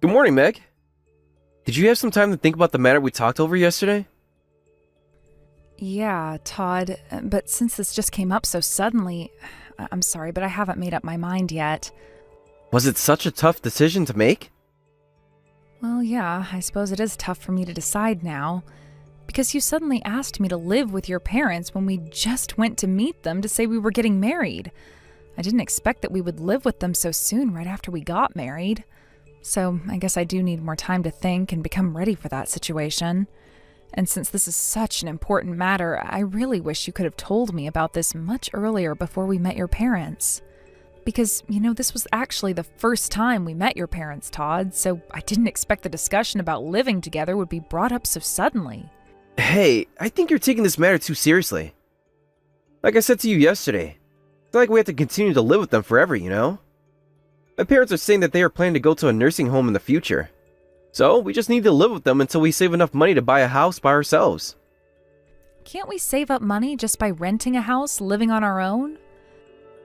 Good morning, Meg. Did you have some time to think about the matter we talked over yesterday? Yeah, Todd, but since this just came up so suddenly, I'm sorry, but I haven't made up my mind yet. Was it such a tough decision to make? Well, yeah, I suppose it is tough for me to decide now, because you suddenly asked me to live with your parents when we just went to meet them to say we were getting married. I didn't expect that we would live with them so soon right after we got married. So I guess I do need more time to think and become ready for that situation. And since this is such an important matter, I really wish you could have told me about this much earlier before we met your parents. Because, this was actually the first time we met your parents, Todd, so I didn't expect the discussion about living together would be brought up so suddenly. Hey, I think you're taking this matter too seriously. Like I said to you yesterday, it's not like we have to continue to live with them forever. My parents are saying that they are planning to go to a nursing home in the future. So, we just need to live with them until we save enough money to buy a house by ourselves. Can't we save up money just by renting a house, living on our own?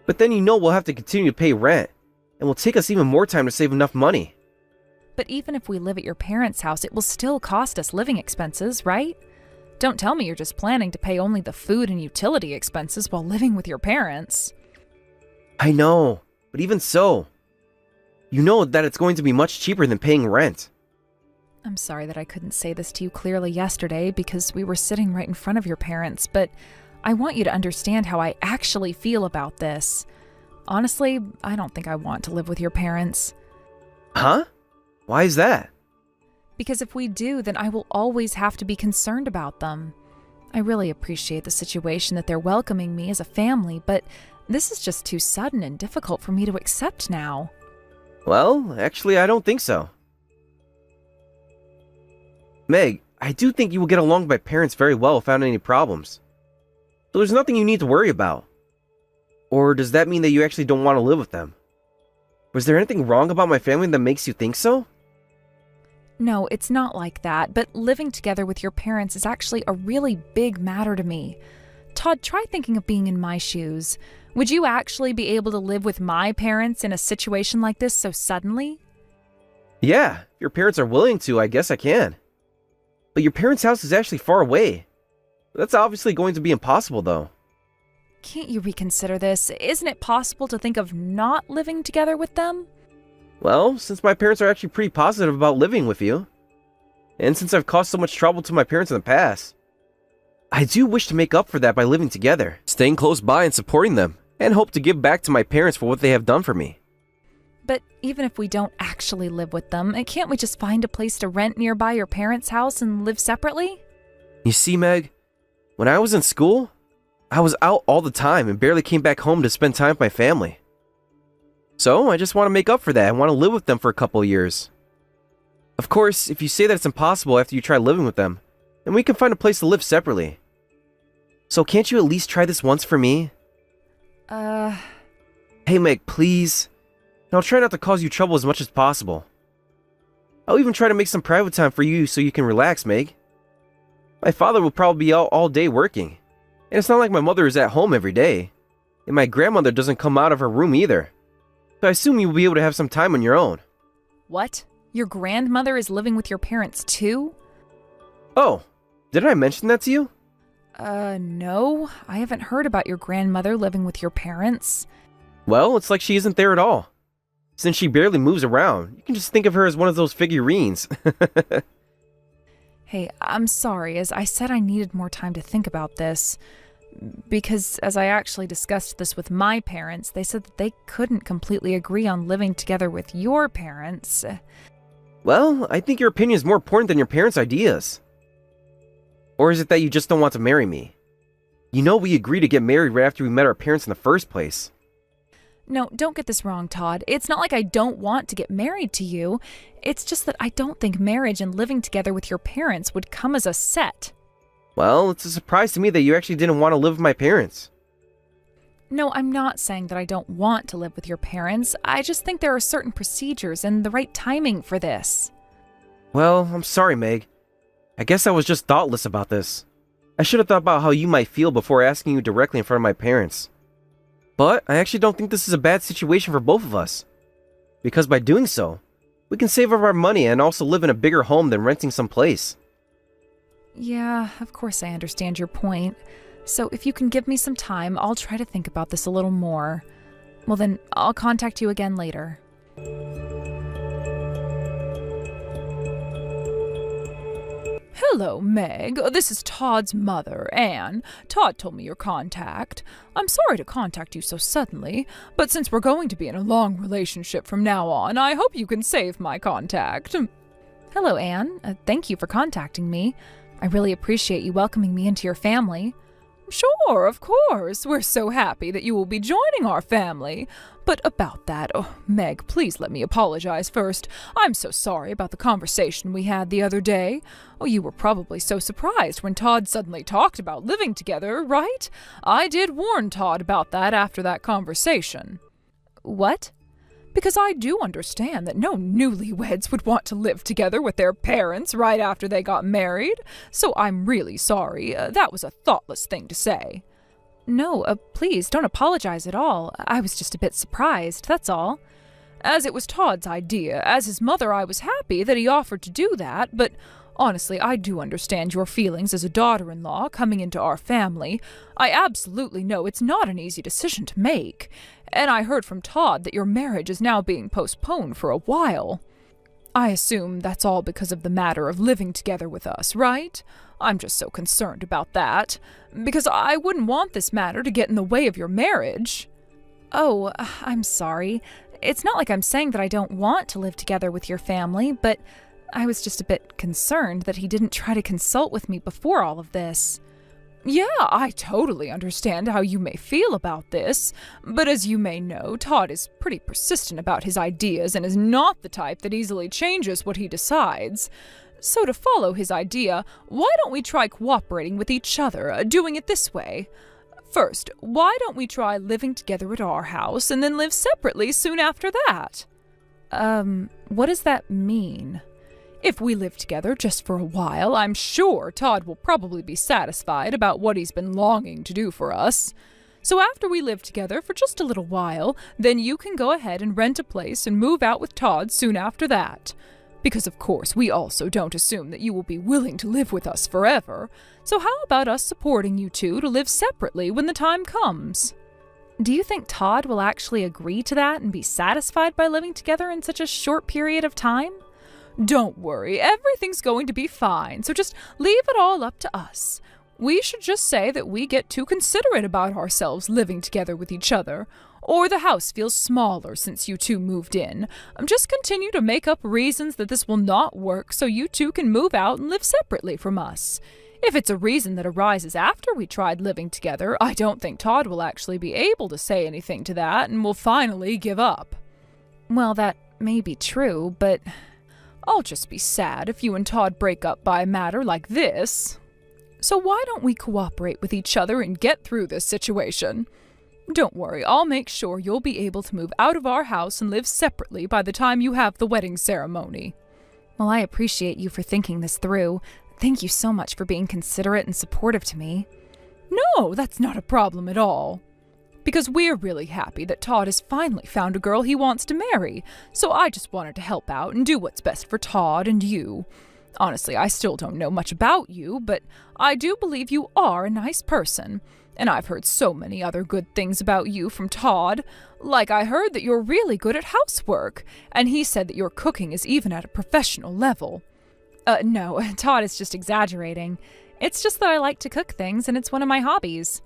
But then we'll have to continue to pay rent, and will take us even more time to save enough money. But even if we live at your parents' house, it will still cost us living expenses, right? Don't tell me you're just planning to pay only the food and utility expenses while living with your parents. I know, but even so, you know that it's going to be much cheaper than paying rent. I'm sorry that I couldn't say this to you clearly yesterday because we were sitting right in front of your parents, but I want you to understand how I actually feel about this. Honestly, I don't think I want to live with your parents. Huh? Why is that? Because if we do, then I will always have to be concerned about them. I really appreciate the situation that they're welcoming me as a family, but this is just too sudden and difficult for me to accept now. Well, actually, I don't think so. Meg, I do think you will get along with my parents very well without any problems. So there's nothing you need to worry about. Or does that mean that you actually don't want to live with them? Was there anything wrong about my family that makes you think so? No, it's not like that, but living together with your parents is actually a really big matter to me. Todd, try thinking of being in my shoes. Would you actually be able to live with my parents in a situation like this so suddenly? Yeah, if your parents are willing to, I guess I can. But your parents' house is actually far away. That's obviously going to be impossible, though. Can't you reconsider this? Isn't it possible to think of not living together with them? Well, since my parents are actually pretty positive about living with you, and since I've caused so much trouble to my parents in the past, I do wish to make up for that by living together, staying close by and supporting them, and hope to give back to my parents for what they have done for me. But even if we don't actually live with them, can't we just find a place to rent nearby your parents' house and live separately? You see, Meg, when I was in school, I was out all the time and barely came back home to spend time with my family. So I just want to make up for that and want to live with them for a couple of years. Of course, if you say that it's impossible after you try living with them, then we can find a place to live separately. So can't you at least try this once for me? Hey Meg, please. And I'll try not to cause you trouble as much as possible. I'll even try to make some private time for you so you can relax, Meg. My father will probably be out all day working, and it's not like my mother is at home every day, and my grandmother doesn't come out of her room either. So I assume you'll be able to have some time on your own. What? Your grandmother is living with your parents too? Oh, didn't I mention that to you? No. I haven't heard about your grandmother living with your parents. Well, it's like she isn't there at all. Since she barely moves around, you can just think of her as one of those figurines. Hey, I'm sorry. As I said, I needed more time to think about this. Because as I actually discussed this with my parents, they said that they couldn't completely agree on living together with your parents. Well, I think your opinion is more important than your parents' ideas. Or is it that you just don't want to marry me? You know we agreed to get married right after we met our parents in the first place. No, don't get this wrong, Todd. It's not like I don't want to get married to you. It's just that I don't think marriage and living together with your parents would come as a set. Well, it's a surprise to me that you actually didn't want to live with my parents. No, I'm not saying that I don't want to live with your parents. I just think there are certain procedures and the right timing for this. Well, I'm sorry, Meg. I guess I was just thoughtless about this. I should have thought about how you might feel before asking you directly in front of my parents. But I actually don't think this is a bad situation for both of us. Because by doing so, We can save up our money and also live in a bigger home than renting some place. Yeah, of course I understand your point. So if you can give me some time, I'll try to think about this a little more. Well then, I'll contact you again later. Hello, Meg. This is Todd's mother, Anne. Todd told me your contact. I'm sorry to contact you so suddenly, but since we're going to be in a long relationship from now on, I hope you can save my contact. Hello, Anne. Thank you for contacting me. I really appreciate you welcoming me into your family. Sure, of course. We're so happy that you will be joining our family. But about that, Meg, please let me apologize first. I'm so sorry about the conversation we had the other day. You were probably so surprised when Todd suddenly talked about living together, right? I did warn Todd about that after that conversation. What? Because I do understand that no newlyweds would want to live together with their parents right after they got married, so I'm really sorry. That was a thoughtless thing to say. No, please don't apologize at all. I was just a bit surprised, that's all. As it was Todd's idea, as his mother, I was happy that he offered to do that, but honestly, I do understand your feelings as a daughter-in-law coming into our family. I absolutely know it's not an easy decision to make. And I heard from Todd that your marriage is now being postponed for a while. I assume that's all because of the matter of living together with us, right? I'm just so concerned about that, because I wouldn't want this matter to get in the way of your marriage. Oh, I'm sorry. It's not like I'm saying that I don't want to live together with your family, but I was just a bit concerned that he didn't try to consult with me before all of this. Yeah, I totally understand how you may feel about this, but as you may know, Todd is pretty persistent about his ideas and is not the type that easily changes what he decides. So to follow his idea, why don't we try cooperating with each other, doing it this way? First, why don't we try living together at our house and then live separately soon after that? What does that mean? If we live together just for a while, I'm sure Todd will probably be satisfied about what he's been longing to do for us. So after we live together for just a little while, then you can go ahead and rent a place and move out with Todd soon after that. Because of course we also don't assume that you will be willing to live with us forever. So how about us supporting you two to live separately when the time comes? Do you think Todd will actually agree to that and be satisfied by living together in such a short period of time? Don't worry, everything's going to be fine, so just leave it all up to us. We should just say that we get too considerate about ourselves living together with each other, or the house feels smaller since you two moved in. Just continue to make up reasons that this will not work so you two can move out and live separately from us. If it's a reason that arises after we tried living together, I don't think Todd will actually be able to say anything to that and will finally give up. Well, that may be true, but I'll just be sad if you and Todd break up by a matter like this. So why don't we cooperate with each other and get through this situation? Don't worry, I'll make sure you'll be able to move out of our house and live separately by the time you have the wedding ceremony. Well, I appreciate you for thinking this through. Thank you so much for being considerate and supportive to me. No, that's not a problem at all. Because we're really happy that Todd has finally found a girl he wants to marry, so I just wanted to help out and do what's best for Todd and you. Honestly, I still don't know much about you, but I do believe you are a nice person, and I've heard so many other good things about you from Todd. Like I heard that you're really good at housework, and he said that your cooking is even at a professional level. No, Todd is just exaggerating. It's just that I like to cook things, and it's one of my hobbies.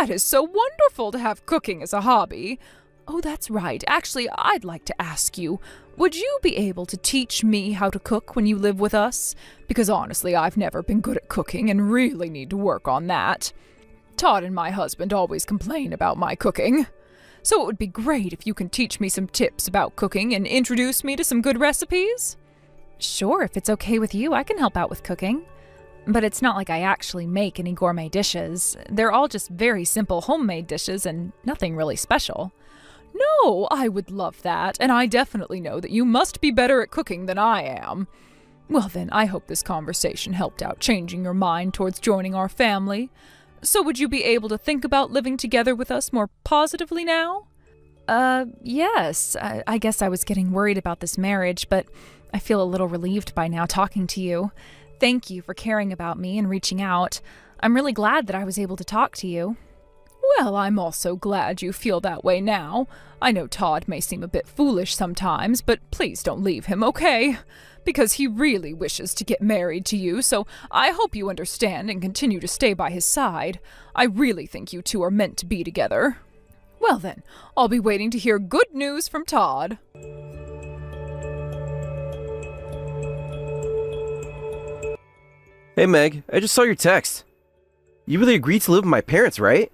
That is so wonderful to have cooking as a hobby. Oh, that's right. Actually, I'd like to ask you, would you be able to teach me how to cook when you live with us? Because honestly, I've never been good at cooking and really need to work on that. Todd and my husband always complain about my cooking. So it would be great if you can teach me some tips about cooking and introduce me to some good recipes. Sure, if it's okay with you, I can help out with cooking. But it's not like I actually make any gourmet dishes. They're all just very simple homemade dishes and nothing really special. No, I would love that, and I definitely know that you must be better at cooking than I am. Well then, I hope this conversation helped out changing your mind towards joining our family. So would you be able to think about living together with us more positively now? Yes. I guess I was getting worried about this marriage, but I feel a little relieved by now talking to you. Thank you for caring about me and reaching out. I'm really glad that I was able to talk to you. Well, I'm also glad you feel that way now. I know Todd may seem a bit foolish sometimes, but please don't leave him, okay? Because he really wishes to get married to you, so I hope you understand and continue to stay by his side. I really think you two are meant to be together. Well then, I'll be waiting to hear good news from Todd. Hey Meg, I just saw your text. You really agreed to live with my parents, right?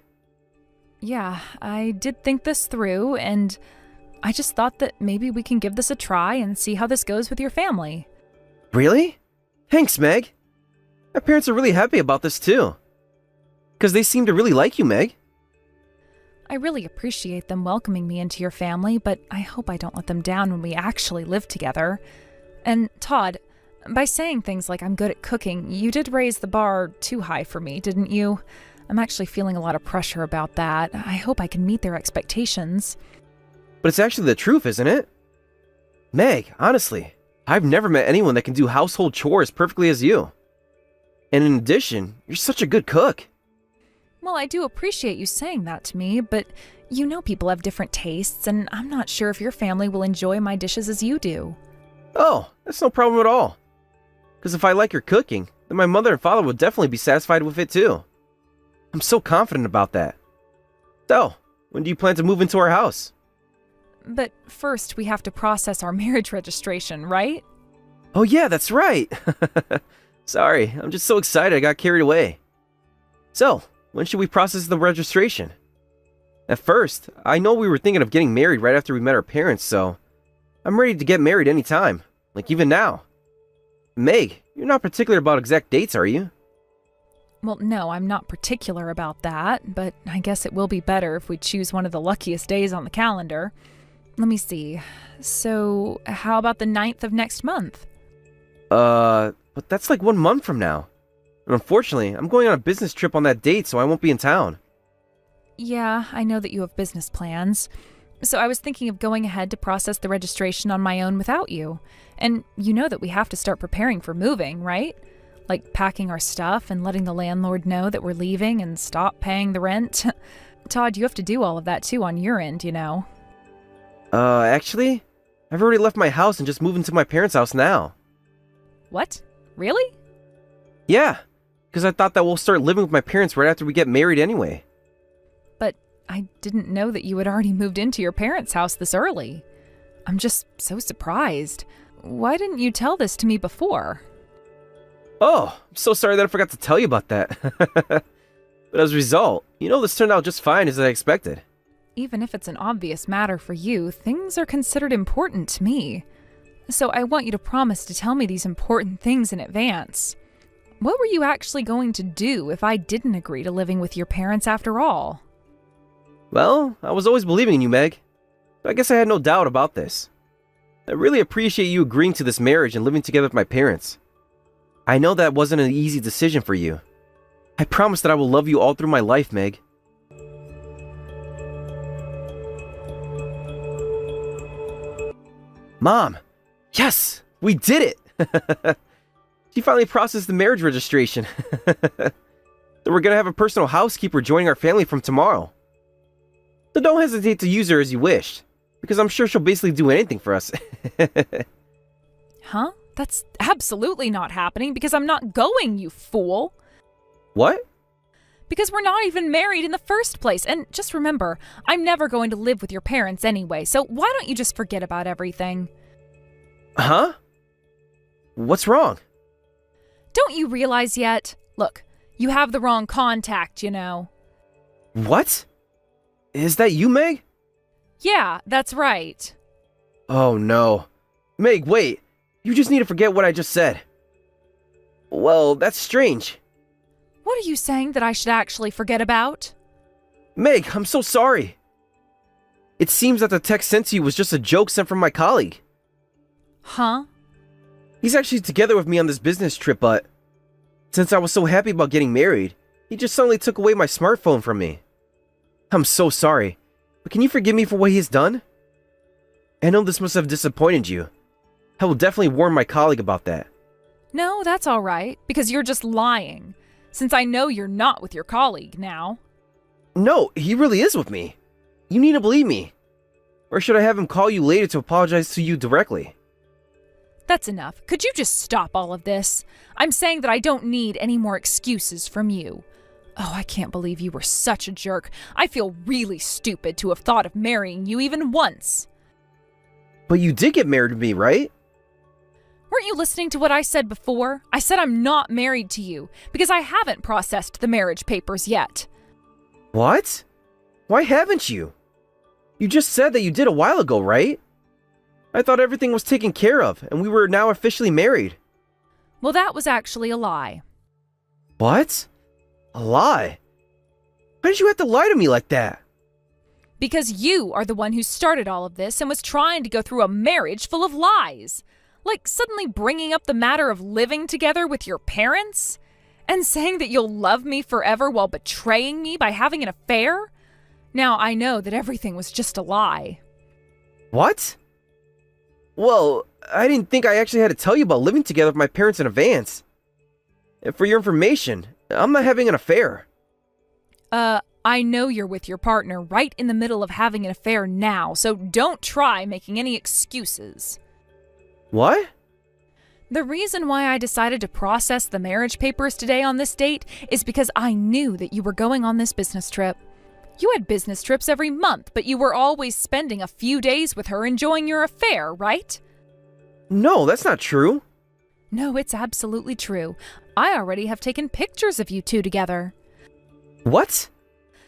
Yeah, I did think this through, and I just thought that maybe we can give this a try and see how this goes with your family. Really? Thanks, Meg. My parents are really happy about this too. Because they seem to really like you, Meg. I really appreciate them welcoming me into your family, but I hope I don't let them down when we actually live together. And Todd, by saying things like I'm good at cooking, you did raise the bar too high for me, didn't you? I'm actually feeling a lot of pressure about that. I hope I can meet their expectations. But it's actually the truth, isn't it? Meg, honestly, I've never met anyone that can do household chores perfectly as you. And in addition, you're such a good cook. Well, I do appreciate you saying that to me, but you know people have different tastes, and I'm not sure if your family will enjoy my dishes as you do. Oh, that's no problem at all. Because if I like your cooking, then my mother and father will definitely be satisfied with it too. I'm so confident about that. So, when do you plan to move into our house? But first, we have to process our marriage registration, right? Oh yeah, that's right. Sorry, I'm just so excited I got carried away. So, when should we process the registration? At first, I know we were thinking of getting married right after we met our parents, so I'm ready to get married anytime, like even now. Meg, you're not particular about exact dates, are you? Well, no, I'm not particular about that, but I guess it will be better if we choose one of the luckiest days on the calendar. Let me see. So, how about the 9th of next month? But that's like 1 month from now. And unfortunately, I'm going on a business trip on that date, so I won't be in town. Yeah, I know that you have business plans. So I was thinking of going ahead to process the registration on my own without you. And you know that we have to start preparing for moving, right? Like packing our stuff and letting the landlord know that we're leaving and stop paying the rent. Todd, you have to do all of that too on your end, you know. Actually, I've already left my house and just moved into my parents' house now. What? Really? Yeah, because I thought that we'll start living with my parents right after we get married anyway. But I didn't know that you had already moved into your parents' house this early. I'm just so surprised. Why didn't you tell this to me before? Oh, I'm so sorry that I forgot to tell you about that. But as a result, this turned out just fine as I expected. Even if it's an obvious matter for you, things are considered important to me. So I want you to promise to tell me these important things in advance. What were you actually going to do if I didn't agree to living with your parents after all? Well, I was always believing in you, Meg. But I guess I had no doubt about this. I really appreciate you agreeing to this marriage and living together with my parents. I know that wasn't an easy decision for you. I promise that I will love you all through my life, Meg. Mom! Yes! We did it! She finally processed the marriage registration. So we're gonna have a personal housekeeper joining our family from tomorrow. So don't hesitate to use her as you wish, because I'm sure she'll basically do anything for us. Huh? That's absolutely not happening because I'm not going, you fool. What? Because we're not even married in the first place. And just remember, I'm never going to live with your parents anyway, so why don't you just forget about everything? Huh? What's wrong? Don't you realize yet? Look, you have the wrong contact, you know. What? Is that you, Meg? Yeah, that's right. Oh no. Meg, wait. You just need to forget what I just said. Well, that's strange. What are you saying that I should actually forget about? Meg, I'm so sorry. It seems that the text sent to you was just a joke sent from my colleague. Huh? He's actually together with me on this business trip, but since I was so happy about getting married, he just suddenly took away my smartphone from me. I'm so sorry. But can you forgive me for what he has done? I know this must have disappointed you. I will definitely warn my colleague about that. No, that's all right, because you're just lying, since I know you're not with your colleague now. No, he really is with me. You need to believe me. Or should I have him call you later to apologize to you directly? That's enough. Could you just stop all of this? I'm saying that I don't need any more excuses from you. Oh, I can't believe you were such a jerk. I feel really stupid to have thought of marrying you even once. But you did get married to me, right? Weren't you listening to what I said before? I said I'm not married to you because I haven't processed the marriage papers yet. What? Why haven't you? You just said that you did a while ago, right? I thought everything was taken care of and we were now officially married. Well, that was actually a lie. What? A lie? Why did you have to lie to me like that? Because you are the one who started all of this and was trying to go through a marriage full of lies. Like suddenly bringing up the matter of living together with your parents? And saying that you'll love me forever while betraying me by having an affair? Now I know that everything was just a lie. What? Well, I didn't think I actually had to tell you about living together with my parents in advance. And for your information, I'm not having an affair. I know you're with your partner right in the middle of having an affair now, so don't try making any excuses. What? The reason why I decided to process the marriage papers today on this date is because I knew that you were going on this business trip. You had business trips every month, but you were always spending a few days with her enjoying your affair, right? No, that's not true. No, it's absolutely true. I already have taken pictures of you two together. What?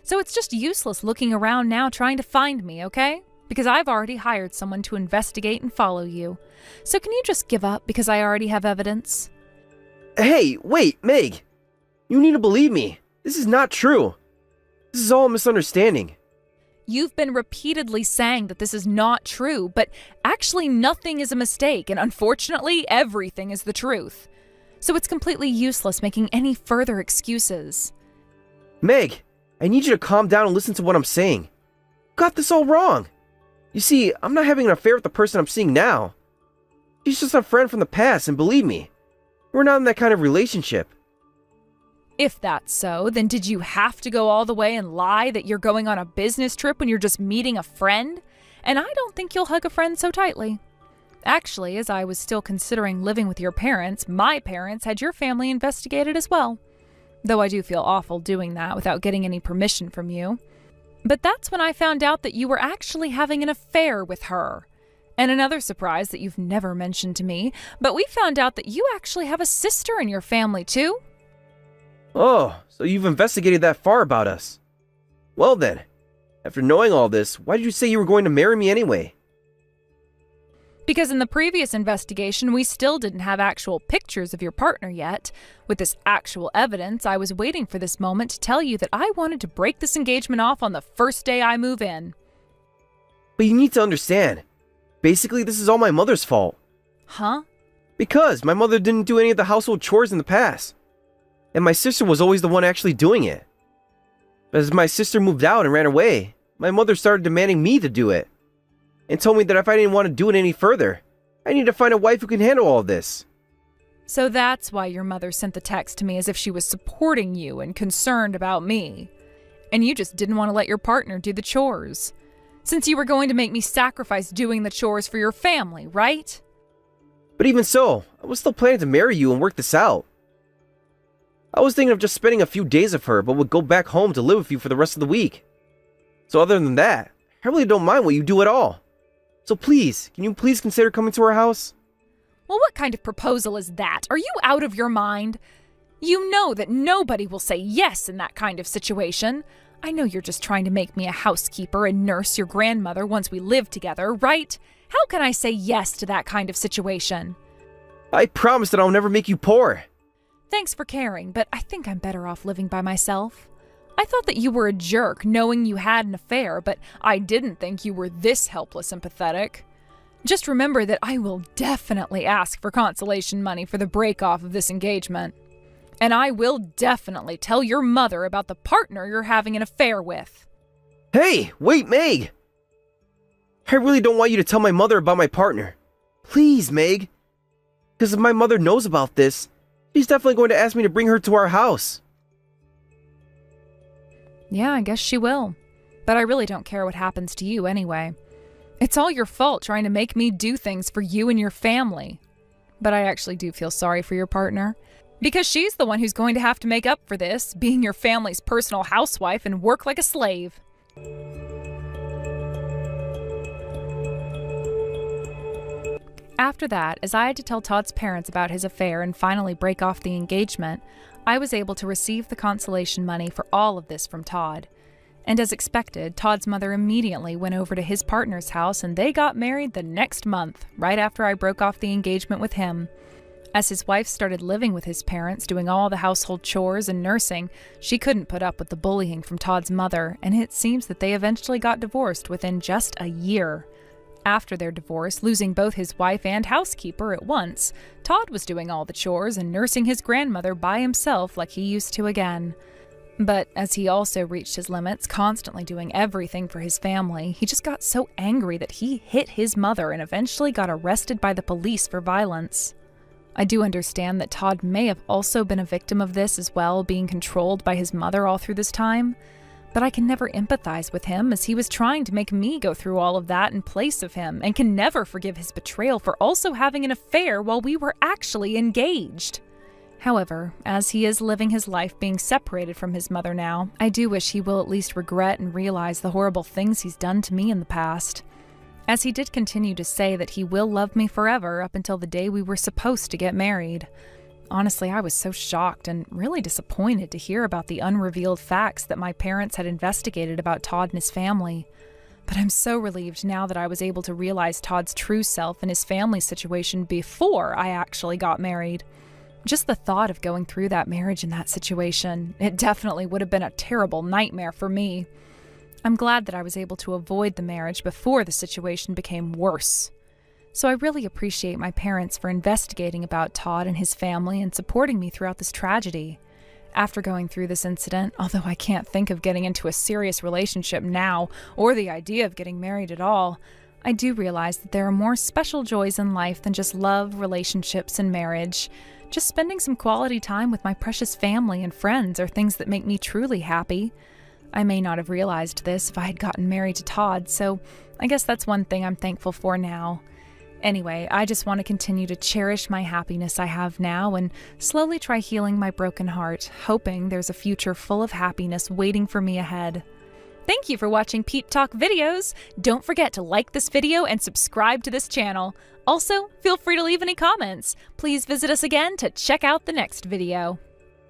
So it's just useless looking around now trying to find me, okay? Because I've already hired someone to investigate and follow you. So can you just give up because I already have evidence? Hey, wait, Meg. You need to believe me. This is not true. This is all a misunderstanding. You've been repeatedly saying that this is not true, but actually nothing is a mistake, and unfortunately, everything is the truth. So it's completely useless making any further excuses. Meg, I need you to calm down and listen to what I'm saying. You got this all wrong. You see, I'm not having an affair with the person I'm seeing now. She's just a friend from the past, and believe me, we're not in that kind of relationship. If that's so, then did you have to go all the way and lie that you're going on a business trip when you're just meeting a friend? And I don't think you'll hug a friend so tightly. Actually, as I was still considering living with your parents, my parents had your family investigated as well. Though I do feel awful doing that without getting any permission from you. But that's when I found out that you were actually having an affair with her. And another surprise that you've never mentioned to me, but we found out that you actually have a sister in your family too. Oh, so you've investigated that far about us. Well then, after knowing all this, why did you say you were going to marry me anyway? Because in the previous investigation, we still didn't have actual pictures of your partner yet. With this actual evidence, I was waiting for this moment to tell you that I wanted to break this engagement off on the first day I move in. But you need to understand. Basically, this is all my mother's fault. Huh? Because my mother didn't do any of the household chores in the past. And my sister was always the one actually doing it. But as my sister moved out and ran away, my mother started demanding me to do it. And told me that if I didn't want to do it any further, I need to find a wife who can handle all of this. So that's why your mother sent the text to me as if she was supporting you and concerned about me. And you just didn't want to let your partner do the chores. Since you were going to make me sacrifice doing the chores for your family, right? But even so, I was still planning to marry you and work this out. I was thinking of just spending a few days with her, but would go back home to live with you for the rest of the week. So other than that, I really don't mind what you do at all. So please, can you please consider coming to our house? Well, what kind of proposal is that? Are you out of your mind? You know that nobody will say yes in that kind of situation. I know you're just trying to make me a housekeeper and nurse your grandmother once we live together, right? How can I say yes to that kind of situation? I promise that I'll never make you poor. Thanks for caring, but I think I'm better off living by myself. I thought that you were a jerk knowing you had an affair, but I didn't think you were this helpless and pathetic. Just remember that I will definitely ask for consolation money for the break-off of this engagement. And I will definitely tell your mother about the partner you're having an affair with. Hey, wait, Meg! I really don't want you to tell my mother about my partner. Please, Meg. Because if my mother knows about this, she's definitely going to ask me to bring her to our house. Yeah, I guess she will. But I really don't care what happens to you anyway. It's all your fault trying to make me do things for you and your family. But I actually do feel sorry for your partner. Because she's the one who's going to have to make up for this, being your family's personal housewife and work like a slave. After that, as I had to tell Todd's parents about his affair and finally break off the engagement, I was able to receive the consolation money for all of this from Todd. And as expected, Todd's mother immediately went over to his partner's house and they got married the next month, right after I broke off the engagement with him. As his wife started living with his parents, doing all the household chores and nursing, she couldn't put up with the bullying from Todd's mother, and it seems that they eventually got divorced within just a year. After their divorce, losing both his wife and housekeeper at once, Todd was doing all the chores and nursing his grandmother by himself like he used to again. But as he also reached his limits, constantly doing everything for his family, he just got so angry that he hit his mother and eventually got arrested by the police for violence. I do understand that Todd may have also been a victim of this as well, being controlled by his mother all through this time. But I can never empathize with him as he was trying to make me go through all of that in place of him and can never forgive his betrayal for also having an affair while we were actually engaged. However, as he is living his life being separated from his mother now, I do wish he will at least regret and realize the horrible things he's done to me in the past. As he did continue to say that he will love me forever up until the day we were supposed to get married. Honestly, I was so shocked and really disappointed to hear about the unrevealed facts that my parents had investigated about Todd and his family. But I'm so relieved now that I was able to realize Todd's true self and his family situation before I actually got married. Just the thought of going through that marriage in that situation, it definitely would have been a terrible nightmare for me. I'm glad that I was able to avoid the marriage before the situation became worse. So I really appreciate my parents for investigating about Todd and his family and supporting me throughout this tragedy. After going through this incident, although I can't think of getting into a serious relationship now or the idea of getting married at all, I do realize that there are more special joys in life than just love, relationships, and marriage. Just spending some quality time with my precious family and friends are things that make me truly happy. I may not have realized this if I had gotten married to Todd, so I guess that's one thing I'm thankful for now. Anyway, I just want to continue to cherish my happiness I have now and slowly try healing my broken heart, hoping there's a future full of happiness waiting for me ahead. Thank you for watching Pete Talk videos. Don't forget to like this video and subscribe to this channel. Also, feel free to leave any comments. Please visit us again to check out the next video.